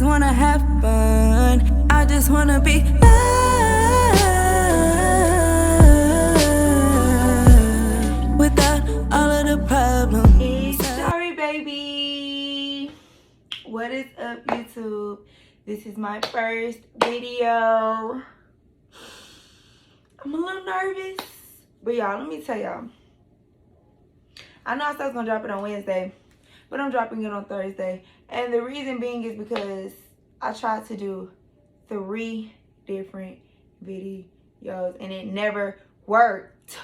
just wanna have fun. I just wanna be loved without all of the problems. It's Shari, baby. What is up, YouTube? This is my first video. I'm a little nervous, but y'all, let me tell y'all. I know I said I was gonna drop it on Wednesday, but I'm dropping it on Thursday. And the reason being is because I tried to do 3 different videos and it never worked.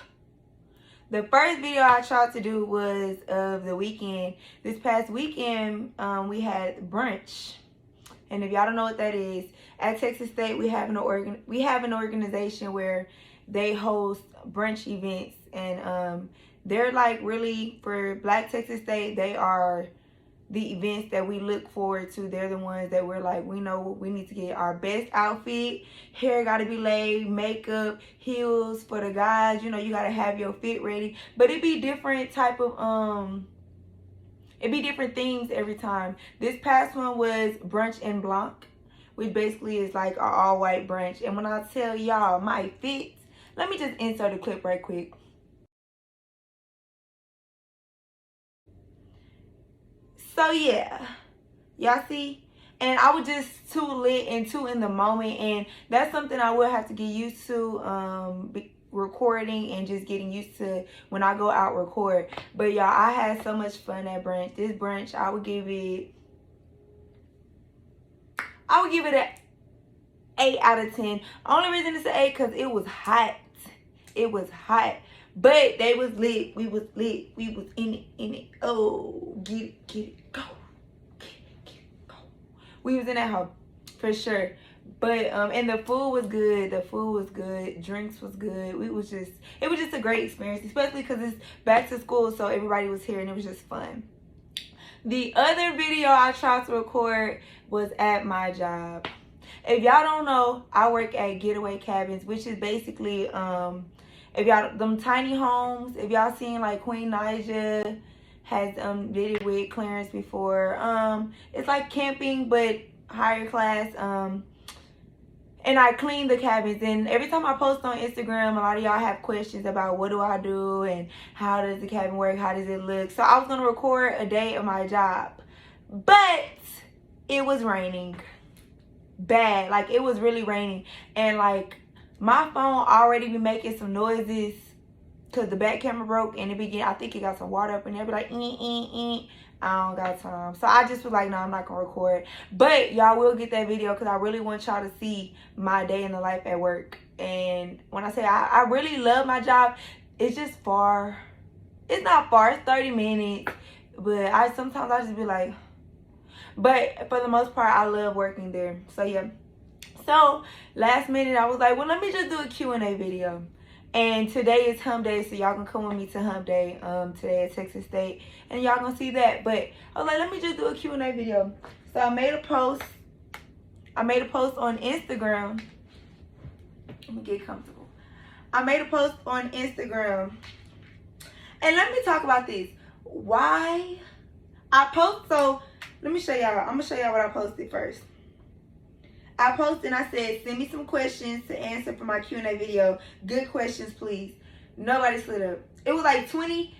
The first video I tried to do was of the weekend. This past weekend, we had brunch. And if y'all don't know what that is, at Texas State, we have an organization where they host brunch events. And they're like really, for Black Texas State, they are the events that we look forward to. They're the ones that we're like, we know we need to get our best outfit. Hair got to be laid, makeup, heels for the guys. You know, you got to have your fit ready. But it be different type of, it be different themes every time. This past one was brunch en blanc, which basically is like an all-white brunch. And when I tell y'all my fit, let me just insert a clip right quick. So yeah, y'all see? And I was just too lit and too in the moment, and that's something I will have to get used to, recording and just getting used to when I go out record. But y'all, I had so much fun at brunch. This brunch, I would give it an 8 out of 10. Only reason it's an 8 because it was hot. It was hot. But they was lit. We was lit. We was in it. Oh, get it, go. Get it, go. We was in that house for sure. But and the food was good. The food was good. Drinks was good. It was just a great experience, especially because it's back to school, so everybody was here and it was just fun. The other video I tried to record was at my job. If y'all don't know, I work at Getaway Cabins, which is basically if y'all, them tiny homes, if y'all seen like Queen Naija has did it with Clarence before. It's like camping but higher class. And I clean the cabins, and every time I post on Instagram, a lot of y'all have questions about what do I do and how does the cabin work, how does it look. So I was gonna record a day of my job, but it was raining bad. Like, it was really raining, and like my phone already be making some noises because the back camera broke, and it began, I think it got some water up in there, be like I don't got time. So I just was like, no, I'm not gonna record. But y'all will get that video because I really want y'all to see my day in the life at work. And when I say I really love my job, it's just far. It's not far, it's 30 minutes. But sometimes I just be like, but for the most part, I love working there. So yeah. So last minute, I was like, well, let me just do a Q&A video. And today is Hump Day, so y'all can come with me to Hump Day today at Texas State, and y'all gonna see that. But I was like, let me just do a Q&A video. So I made a post. I made a post on Instagram. Let me get comfortable. I made a post on Instagram, and let me talk about this. Why I post? So let me show y'all. I'm gonna show y'all what I posted first. I posted and I said, send me some questions to answer for my Q&A video. Good questions, please. Nobody slid up. It was like 20,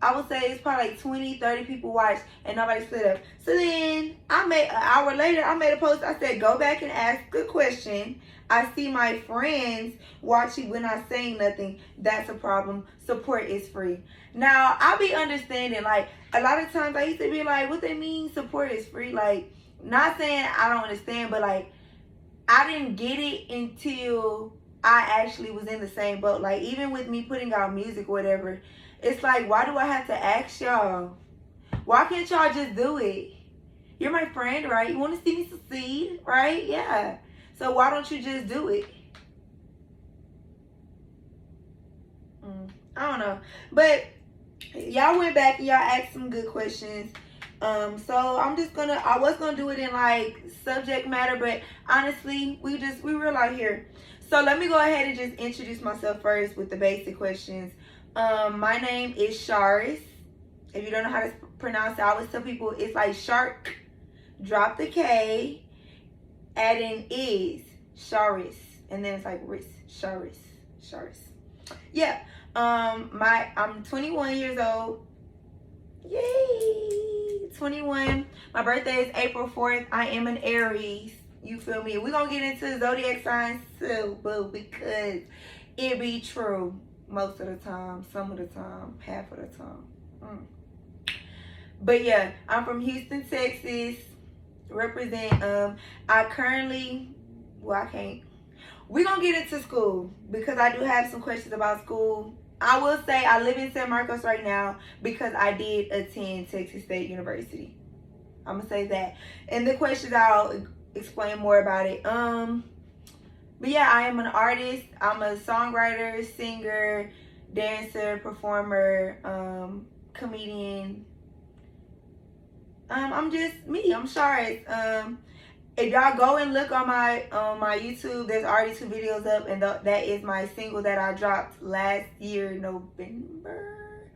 I would say it's probably like 20, 30 people watched and nobody slid up. So then an hour later, I made a post. I said, go back and ask a question. I see my friends watching when I saying nothing. That's a problem. Support is free. Now, I be understanding, like, a lot of times I used to be like, what they mean support is free? Like, not saying I don't understand, but like, I didn't get it until I actually was in the same boat. Like, even with me putting out music or whatever, it's like, why do I have to ask y'all? Why can't y'all just do it? You're my friend, right? You want to see me succeed, right? Yeah. So why don't you just do it? I don't know. But y'all went back and y'all asked some good questions. So I was gonna do it in like subject matter, but honestly, we real out here. So let me go ahead and just introduce myself first with the basic questions. My name is Sharis. If you don't know how to pronounce it, I always tell people it's like shark, drop the K, add in is, Sharis, and then it's like Riss, Sharis. Yeah. I'm 21 years old. Yay! 21. My birthday is April 4th. I am an Aries. You feel me? We're gonna get into zodiac signs too, but because it be true most of the time, some of the time, half of the time. But yeah, I'm from Houston, Texas. Represent. I currently, well, I can't. We're gonna get into school because I do have some questions about school. I will say I live in San Marcos right now because I did attend Texas State University. I'm gonna say that. And the questions, I'll explain more about it. But yeah, I am an artist. I'm a songwriter, singer, dancer, performer, comedian. I'm just me. I'm Sharis. If y'all go and look on my YouTube, there's already 2 videos up, and that is my single that I dropped last year, November.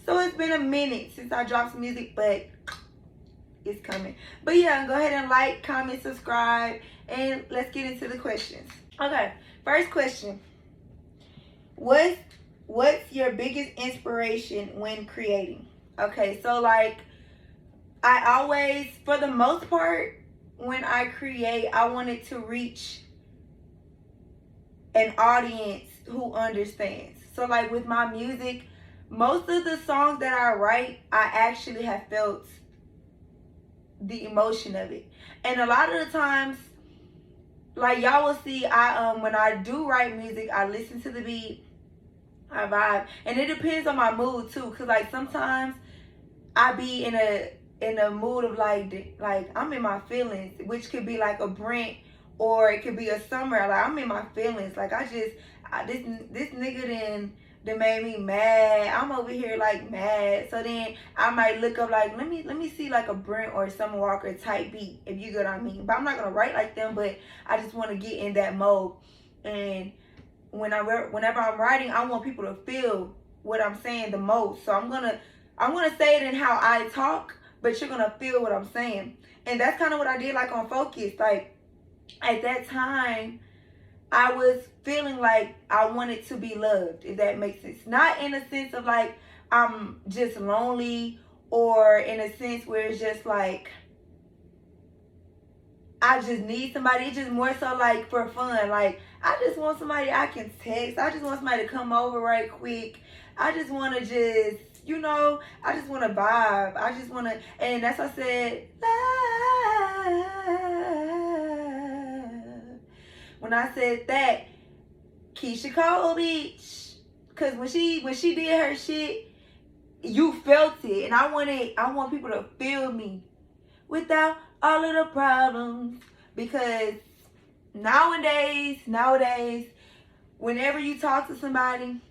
So it's been a minute since I dropped some music, but it's coming. But yeah, go ahead and like, comment, subscribe, and let's get into the questions. Okay, first question. What's your biggest inspiration when creating? Okay, so like, I always, for the most part, when I create, I wanted to reach an audience who understands. So like with my music, most of the songs that I write, I actually have felt the emotion of it. And a lot of the times, like y'all will see, when I do write music, I listen to the beat, I vibe, and it depends on my mood too. Cause like sometimes I be in a mood of like I'm in my feelings, which could be like a Brent, or it could be a Summer. Like I'm in my feelings. Like this nigga done made me mad. I'm over here like mad. So then I might look up like let me see like a Brent or Summer Walker type beat, if you get what I mean. But I'm not gonna write like them, but I just want to get in that mode. And whenever I'm writing, I want people to feel what I'm saying the most. So I'm gonna say it in how I talk, but you're gonna feel what I'm saying. And that's kind of what I did like on Focus. Like at that time, I was feeling like I wanted to be loved, if that makes sense. Not in a sense of like I'm just lonely, or in a sense where it's just like I just need somebody. It's just more so like for fun. Like I just want somebody I can text. I just want somebody to come over right quick. I just want to just, I just want to vibe. I just want to, and that's why I said, love. When I said that, Keisha Cole Beach, because when she did her shit, you felt it, and I want people to feel me without all of the problems, because nowadays, whenever you talk to somebody,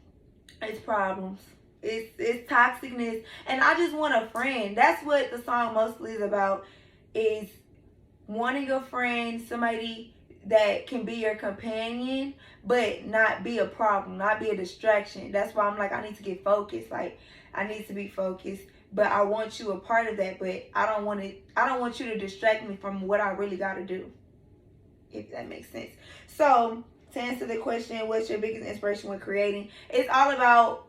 it's problems. It's toxicness, and I just want a friend. That's what the song mostly is about, is wanting a friend, somebody that can be your companion, but not be a problem, not be a distraction. That's why I'm like, I need to get focused. Like, I need to be focused, but I want you a part of that, but I don't want you to distract me from what I really got to do, if that makes sense. So to answer the question, what's your biggest inspiration when creating? It's all about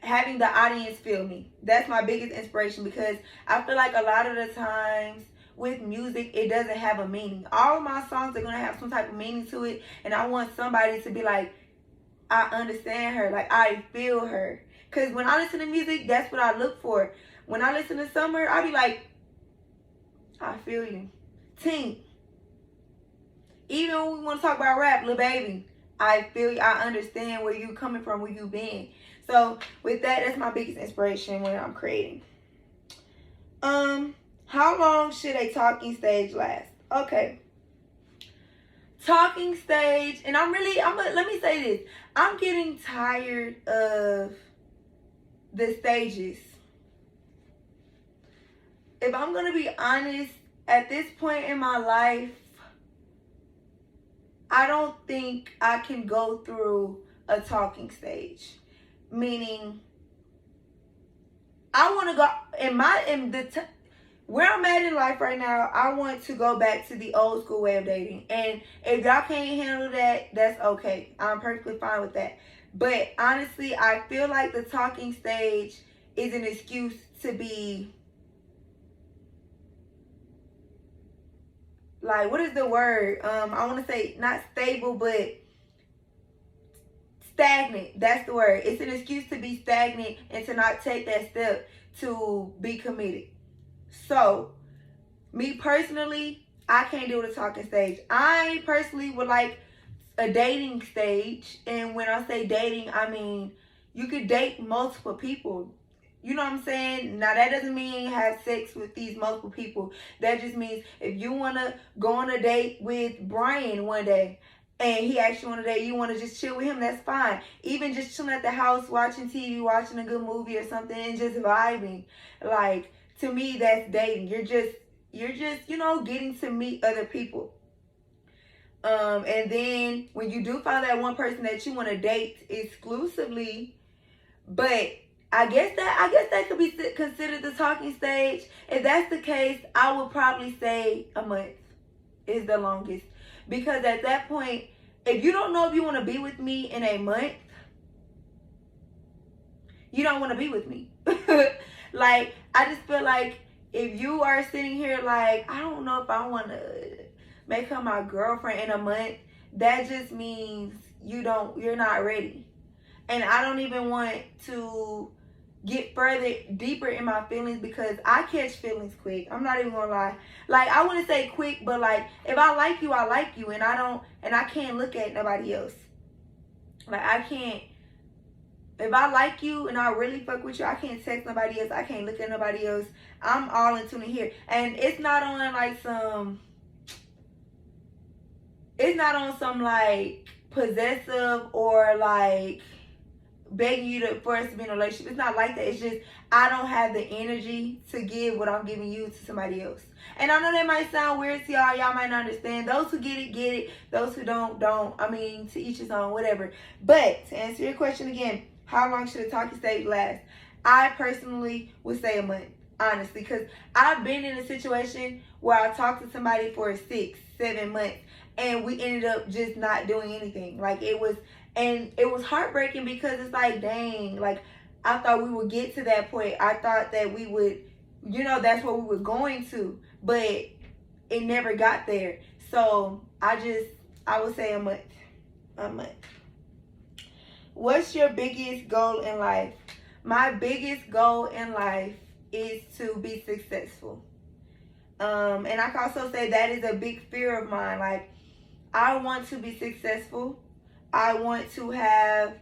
having the audience feel me. That's my biggest inspiration, because I feel like a lot of the times with music, it doesn't have a meaning. All of my songs are going to have some type of meaning to it, and I want somebody to be like, I understand her, like I feel her. Because when I listen to music, that's what I look for. When I listen to Summer, I be like, I feel you. Tink. Even when we want to talk about rap, Lil Baby, I feel you. I understand where you coming from, where you been. So with that, that's my biggest inspiration when I'm creating. How long should a talking stage last? Okay. Talking stage, and let me say this. I'm getting tired of the stages. If I'm going to be honest, at this point in my life, I don't think I can go through a talking stage. Meaning, I want to go where I'm at in life right now, I want to go back to the old school way of dating. And if y'all can't handle that, that's okay. I'm perfectly fine with that. But honestly, I feel like the talking stage is an excuse to be, like, what is the word? I want to say not stable, but stagnant. That's the word. It's an excuse to be stagnant and to not take that step to be committed. So, me personally, I can't do the talking stage. I personally would like a dating stage. And when I say dating, I mean you could date multiple people. You know what I'm saying? Now, that doesn't mean have sex with these multiple people. That just means if you want to go on a date with Brian one day and he asks you on a date, you want to just chill with him, that's fine. Even just chilling at the house, watching TV, watching a good movie or something, and just vibing. Like, to me, that's dating. You're just, you know, getting to meet other people. And then when you do find that one person that you want to date exclusively, but I guess that could be considered the talking stage. If that's the case, I would probably say a month is the longest. Because at that point, if you don't know if you want to be with me in a month, you don't want to be with me. Like, I just feel like if you are sitting here like, I don't know if I want to make her my girlfriend in a month, that just means you're not ready. And I don't even want to get deeper in my feelings, because I catch feelings quick. I'm not even gonna lie. Like, I wouldn't say quick, but like, if I like you, I like you, and I can't look at nobody else. Like, I can't. If I like you and I really fuck with you, I can't text nobody else. I can't look at nobody else. I'm all in tune here. And it's not on like some like possessive or like begging you for us to be in a relationship. It's not like that. It's just I don't have the energy to give what I'm giving you to somebody else. And I know that might sound weird to y'all. Y'all might not understand. Those who get it, get it. Those who don't. I mean, to each his own, whatever. But to answer your question again, how long should a talking stage last? I personally would say a month, honestly, because I've been in a situation where I talked to somebody for 6-7 months and we ended up just not doing anything. Like, it was heartbreaking, because it's like, dang, like, I thought we would get to that point. I thought that we would, you know, that's what we were going to, but it never got there. So I would say a month. What's your biggest goal in life? My biggest goal in life is to be successful. And I can also say that is a big fear of mine. Like, I want to be successful. I want to have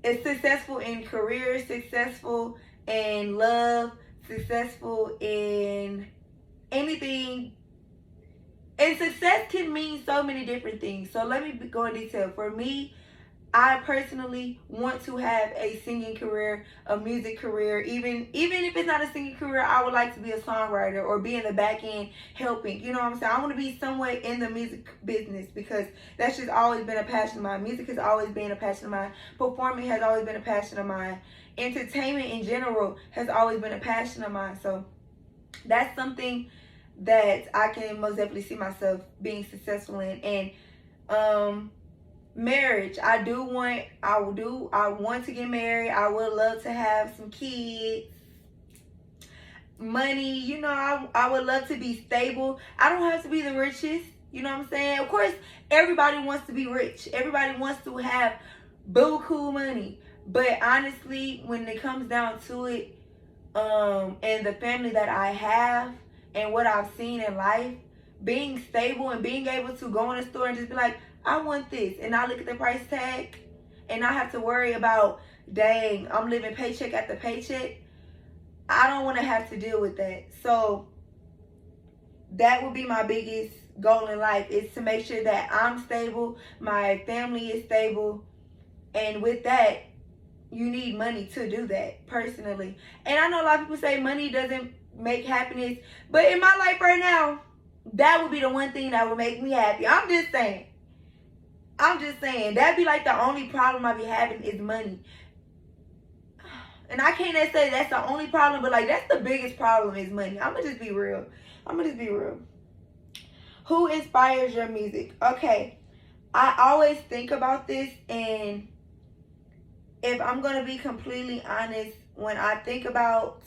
a successful in career, successful in love, successful in anything. And success can mean so many different things. So let me go in detail. For me, I personally want to have a singing career, a music career. Even if it's not a singing career, I would like to be a songwriter or be in the back end helping. You know what I'm saying? I want to be somewhere in the music business, because that's just always been a passion of mine. Music has always been a passion of mine. Performing has always been a passion of mine. Entertainment in general has always been a passion of mine. So that's something that I can most definitely see myself being successful in. And marriage, I want to get married. I would love to have some kids. Money, you know, I would love to be stable. I don't have to be the richest, you know what I'm saying? Of course, everybody wants to be rich. Everybody wants to have buku money. But honestly, when it comes down to it, and the family that I have and what I've seen in life, being stable and being able to go in a store and just be like, I want this, and I look at the price tag and I have to worry about, dang, I'm living paycheck after paycheck. I don't want to have to deal with that. So that would be my biggest goal in life, is to make sure that I'm stable, my family is stable, and with that, you need money to do that, personally. And I know a lot of people say money doesn't make happiness, but in my life right now, that would be the one thing that would make me happy. I'm just saying. That'd be like the only problem I be having is money. And I can't say that's the only problem, but like that's the biggest problem is money. I'ma just be real. Who inspires your music? Okay, I always think about this, and if I'm gonna be completely honest, when I think about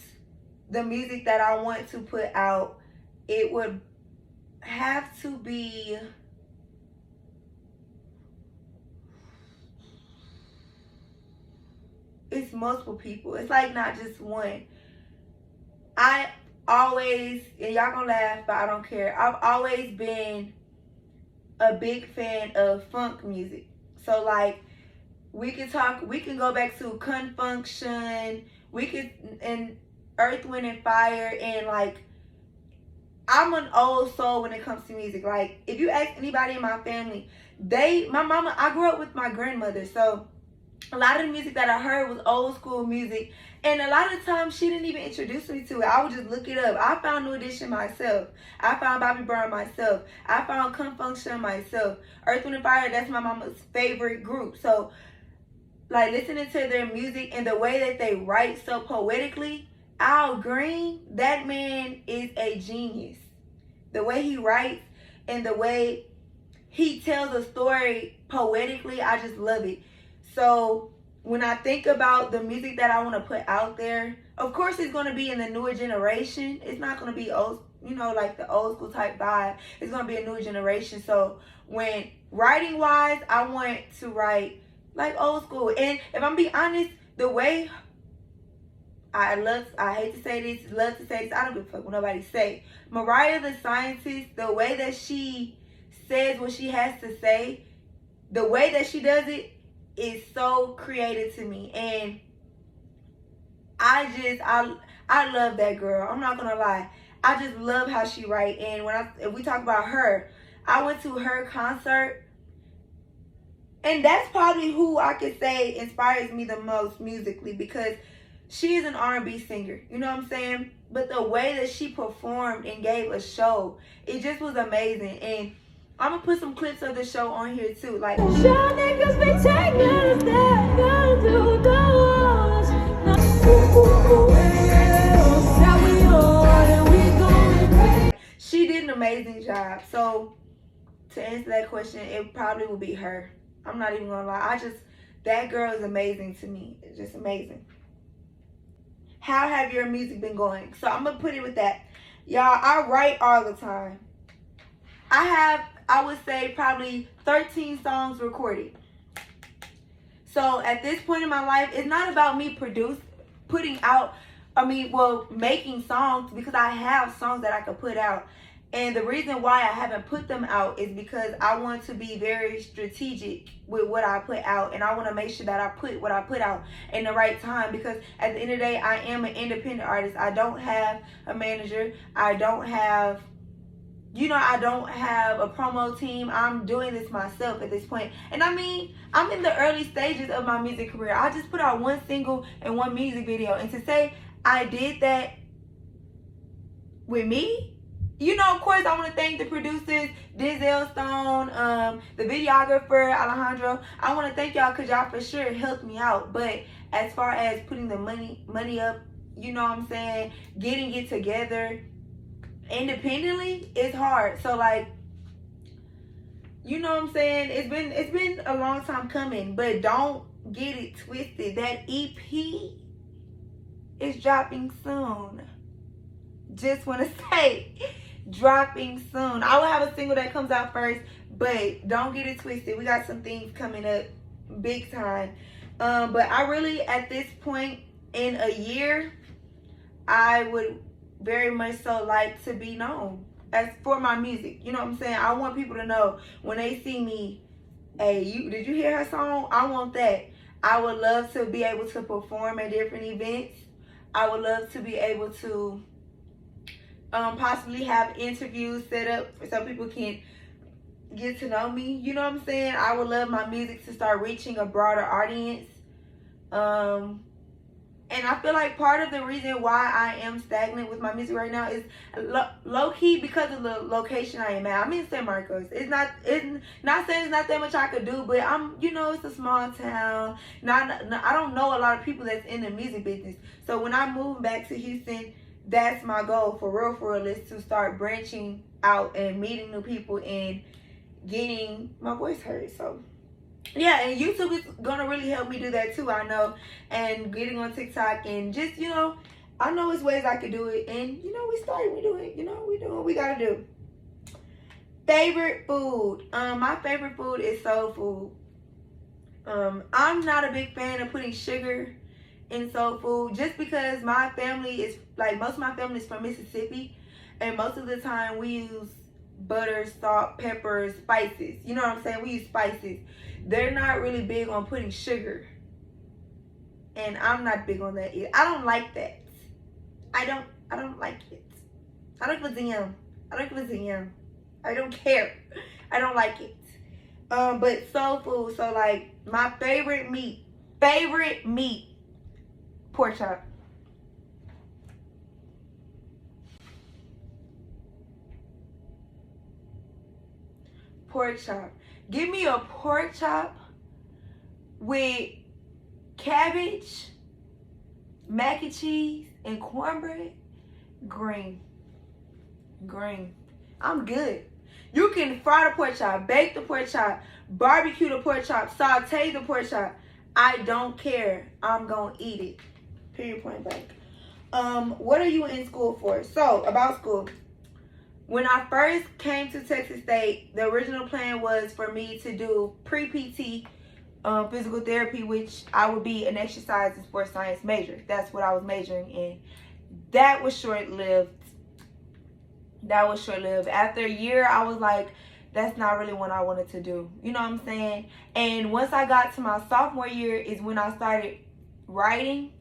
the music that I want to put out, it would have to be it's multiple people. It's like not just one. I always, and y'all gonna laugh, but I don't care. I've always been a big fan of funk music. So like we can go back to Confunction, and Earth, Wind and Fire, and like I'm an old soul when it comes to music. Like if you ask anybody in my family, my mama, I grew up with my grandmother, so a lot of the music that I heard was old school music. And a lot of times she didn't even introduce me to it. I would just look it up. I found New Edition myself. I found Bobby Brown myself. I found Confunction myself. Earth, Wind and Fire, that's my mama's favorite group. So like listening to their music and the way that they write so poetically, Al Green, that man is a genius. The way he writes and the way he tells a story poetically, I just love it. So when I think about the music that I want to put out there, of course it's going to be in the newer generation. It's not going to be old, like the old school type vibe. It's going to be a newer generation. So when writing wise, I want to write like old school. And if I'm being honest, the way I hate to say this, I don't give a fuck what nobody say. Mariah the Scientist, the way that she says what she has to say, the way that she does it is so creative to me. And I love that girl. I'm not gonna lie. I just love how she writes. And if we talk about her, I went to her concert, and that's probably who I could say inspires me the most musically, because she is an R&B singer, you know what I'm saying? But the way that she performed and gave a show, it just was amazing. And I'm gonna put some clips of the show on here too. Like, she did an amazing job. So to answer that question, it probably would be her. I'm not even gonna lie. That girl is amazing to me. It's just amazing. How have your music been going? So I'm gonna put it with that. Y'all, I write all the time. I would say probably 13 songs recorded. So at this point in my life, it's not about me making songs, because I have songs that I could put out. And the reason why I haven't put them out is because I want to be very strategic with what I put out. And I want to make sure that I put what I put out in the right time. Because at the end of the day, I am an independent artist. I don't have a manager. I don't have a promo team. I'm doing this myself at this point. And I mean, I'm in the early stages of my music career. I just put out one single and one music video. And to say I did that with me, of course, I want to thank the producers, Denzel Stone, the videographer, Alejandro. I want to thank y'all, because y'all for sure helped me out. But as far as putting the money up, you know what I'm saying, getting it together independently, it's hard. So like, you know what I'm saying, it's been a long time coming, but don't get it twisted. That EP is dropping soon. Just want to say, dropping soon. I will have a single that comes out first, but don't get it twisted. We got some things coming up big time. But I really, at this point in a year, I would very much so like to be known as for my music. You know what I'm saying? I want people to know when they see me, hey, did you hear her song? I want that. I would love to be able to perform at different events. I would love to be able to possibly have interviews set up so people can get to know me. You know what I'm saying? I would love my music to start reaching a broader audience. And I feel like part of the reason why I am stagnant with my music right now is low key because of the location I am at. I'm in San Marcos. It's not saying it's not that much I could do, but it's a small town. I don't know a lot of people that's in the music business. So when I move back to Houston, that's my goal for real, is to start branching out and meeting new people and getting my voice heard. So yeah, and YouTube is gonna really help me do that too, I know. And getting on TikTok and just, I know it's ways I could do it. And we do it. We do what we gotta do. Favorite food. My favorite food is soul food. I'm not a big fan of putting sugar in soul food just because my family is most of my family is from Mississippi, and most of the time we use butter, salt, pepper, spices. You know what I'm saying? We use spices. They're not really big on putting sugar. And I'm not big on that either. I don't like that. I don't like it. I like lasagna. I don't care. I don't like it. But soul food, so my favorite meat, pork chop. Pork chop. Give me a pork chop with cabbage, mac and cheese, and cornbread. Green. I'm good. You can fry the pork chop, bake the pork chop, barbecue the pork chop, saute the pork chop. I don't care. I'm gonna eat it. Period, point blank. What are you in school for? So, about school. When I first came to Texas State, the original plan was for me to do pre-PT physical therapy, which I would be an exercise and sports science major. That's what I was majoring in. That was short-lived. After a year, I was like, that's not really what I wanted to do. You know what I'm saying? And once I got to my sophomore year is when I started writing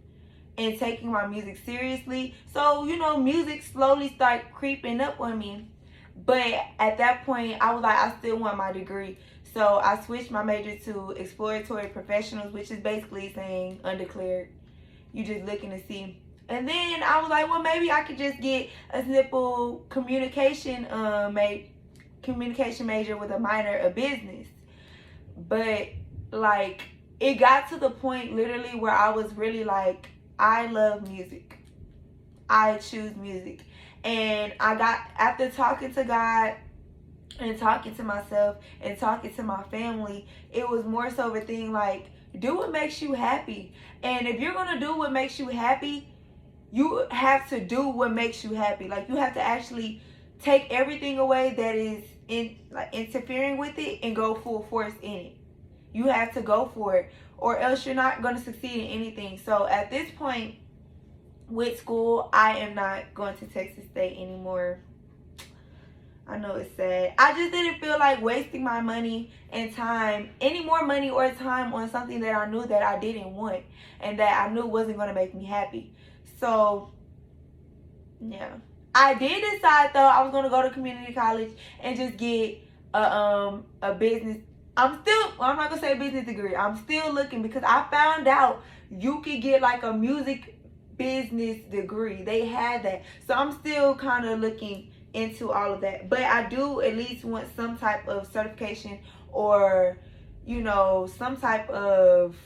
and taking my music seriously. So, music slowly started creeping up on me. But at that point, I was like, I still want my degree. So I switched my major to exploratory professionals, which is basically saying undeclared. You just looking to see. And then I was like, well, maybe I could just get a simple communication major with a minor of business. But it got to the point literally where I was really like, I love music. I choose music. And after talking to God and talking to myself and talking to my family, it was more so of a thing do what makes you happy. And if you're going to do what makes you happy, you have to do what makes you happy. You have to actually take everything away that is interfering with it and go full force in it. You have to go for it, or else you're not going to succeed in anything. So at this point with school, I am not going to Texas State anymore. I know it's sad. I just didn't feel like wasting my money and time, any more money or time on something that I knew that I didn't want and that I knew wasn't going to make me happy. So, yeah. I did decide, though, I was going to go to community college and just get a business. I'm not going to say business degree. I'm still looking because I found out you could get a music business degree. They had that. So I'm still kind of looking into all of that. But I do at least want some type of certification or, some type of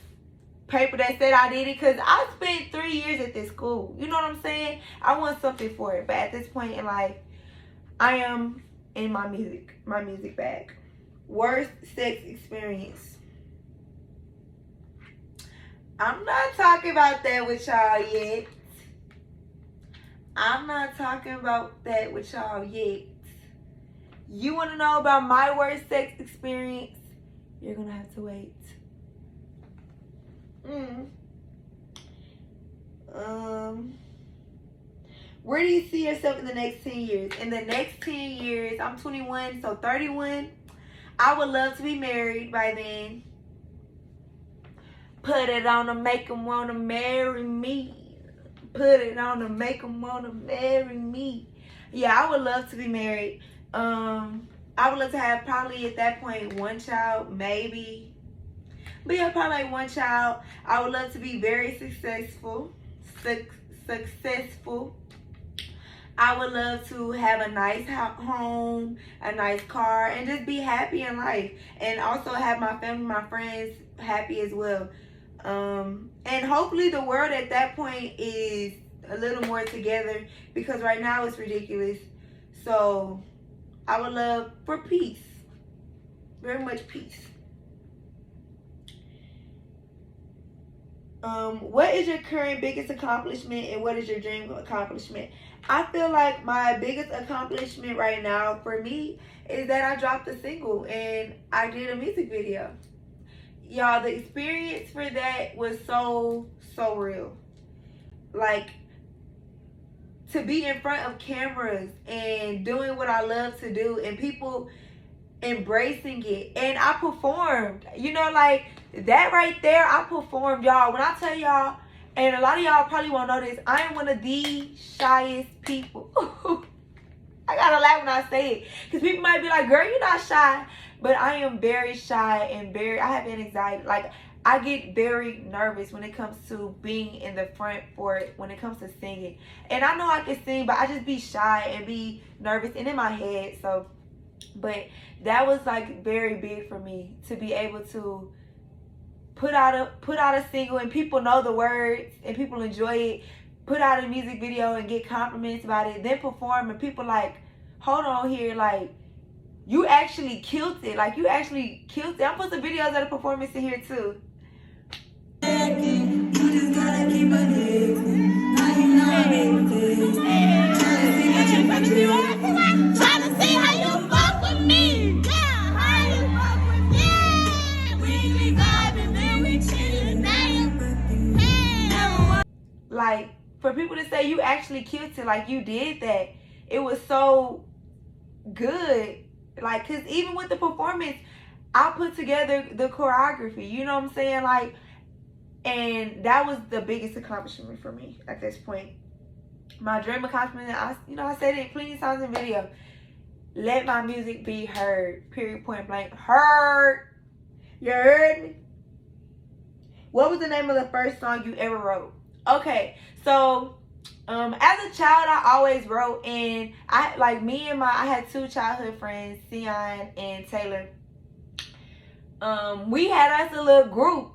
paper that said I did it, because I spent 3 years at this school. You know what I'm saying? I want something for it. But at this point in life, I am in my music bag. Worst sex experience. I'm not talking about that with y'all yet. You want to know about my worst sex experience? You're going to have to wait. Where do you see yourself in the next 10 years? In the next 10 years, I'm 21, so 31. I would love to be married by then. Put it on to make them want to marry me. Yeah, I would love to be married. I would love to have probably at that point one child, maybe. But yeah, probably one child. I would love to be very successful. successful. I would love to have a nice home, a nice car, and just be happy in life. And also have my family, my friends happy as well. And hopefully the world at that point is a little more together, because right now it's ridiculous. So I would love for peace. Very much peace. What is your current biggest accomplishment and what is your dream accomplishment? I feel like my biggest accomplishment right now for me is that I dropped a single and I did a music video. Y'all, the experience for that was so real. Like, to be in front of cameras and doing what I love to do and people embracing it. And I performed, you know, like that right there, I performed, y'all. When I tell y'all, and a lot of y'all probably won't know this, I am one of the shyest people. I gotta laugh when I say it, because people might be like, girl, you're not shy. But I am very shy and I have an anxiety. Like, I get very nervous when it comes to being in the front when it comes to singing. And I know I can sing, but I just be shy and be nervous and in my head. So, but that was like very big for me, to be able to put out a single and people know the words and people enjoy it, put out a music video and get compliments about it, then perform and people like, hold on here, like, you actually killed it. Like, you actually killed it. I'm putting some videos of the performance in here too. Like, for people to say you actually killed it, like you did that, it was so good. Like, cause even with the performance, I put together the choreography, you know what I'm saying? Like, and that was the biggest accomplishment for me at this point. My dream accomplishment, I said it plenty of times in video. Let my music be heard. Period, point blank. Heard. You heard me? What was the name of the first song you ever wrote? Okay, so as a child, I always wrote, and I had two childhood friends, Sion and Taylor. We had us a little group.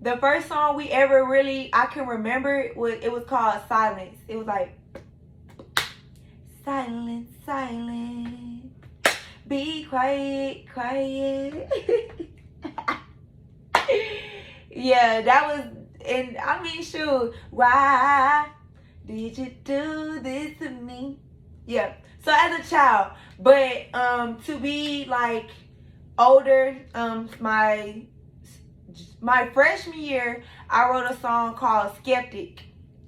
The first song we ever I can remember, it was called Silence. It was like, silence, silence, be quiet, quiet. Yeah, that was, and I mean, shoot, why did you do this to me? Yeah, so as a child, but to be like older, my freshman year, I wrote a song called Skeptic.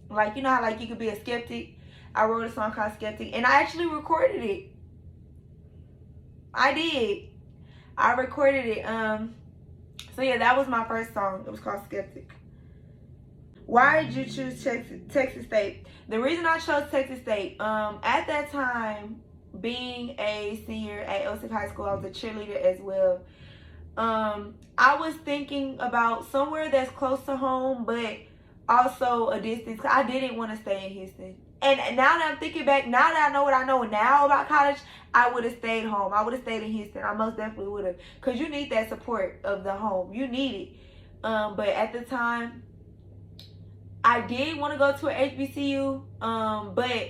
Like, you know how like you could be a skeptic? I wrote a song called Skeptic, and I actually recorded it. I did. I recorded it. So yeah, that was my first song. It was called Skeptic. Why did you choose Texas State? The reason I chose Texas State, at that time, being a senior at Elsik High School, I was a cheerleader as well. I was thinking about somewhere that's close to home, but also a distance. I didn't want to stay in Houston. And now that I'm thinking back, now that I know what I know now about college, I would have stayed home. I would have stayed in Houston. I most definitely would have. Because you need that support of the home. You need it. But at the time, I did want to go to an HBCU. But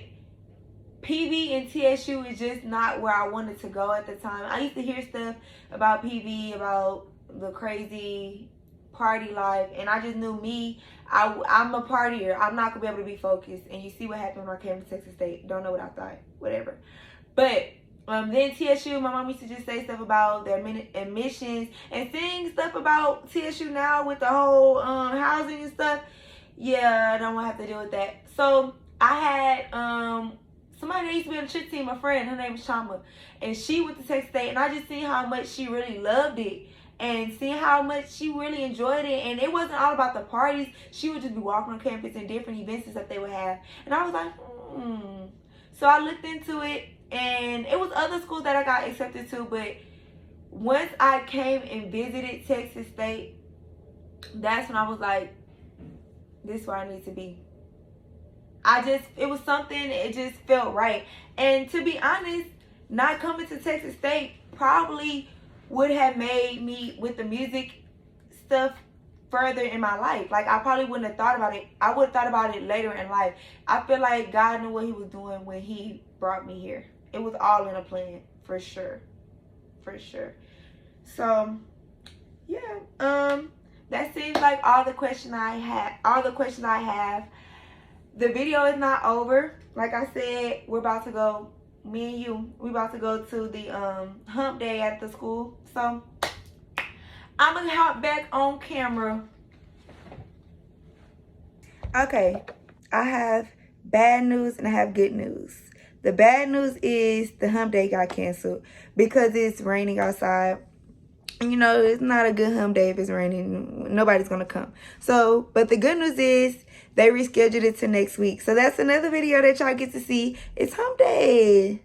PV and TSU is just not where I wanted to go at the time. I used to hear stuff about PV, about the crazy party life, and I just knew me. I'm a partier. I'm not gonna be able to be focused. And you see what happened when I came to Texas State. Don't know what I thought. Whatever. But then TSU, my mom used to just say stuff about their admissions and seeing stuff about TSU now with the whole housing and stuff. Yeah, I don't want to have to deal with that. So I had somebody that used to be on the trip team, a friend, her name is Chama, and she went to Texas State, and I just seen how much she really loved it, and seeing how much she really enjoyed it. And it wasn't all about the parties. She would just be walking on campus and different events that they would have, and I was like, So I looked into it, and it was other schools that I got accepted to, but once I came and visited Texas State, that's when I was like, this is where I need to be. it was something, it just felt right. And to be honest, not coming to Texas State probably would have made me with the music stuff further in my life. Like, I probably wouldn't have thought about it. I would have thought about it later in life. I feel like God knew what he was doing when he brought me here. It was all in a plan, for sure. For sure. So, yeah. That seems like all the questions I have. The video is not over. Like I said, we're about to go, me and you, we about to go to the hump day at the school. So I'm gonna hop back on camera. Okay, I have bad news and I have good news. The bad news is the hump day got canceled because it's raining outside. You know, it's not a good hump day if it's raining. Nobody's gonna come. So, but the good news is they rescheduled it to next week. So that's another video that y'all get to see. It's hump day.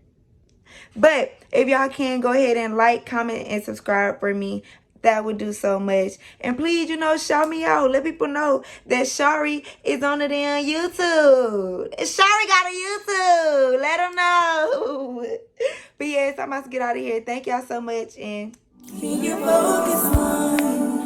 But if y'all can, go ahead and like, comment, and subscribe for me. That would do so much. And please, you know, shout me out. Let people know that Shari is on the damn YouTube. Shari got a YouTube. Let them know. But yes, I'm about to get out of here. Thank y'all so much. And Can you focus on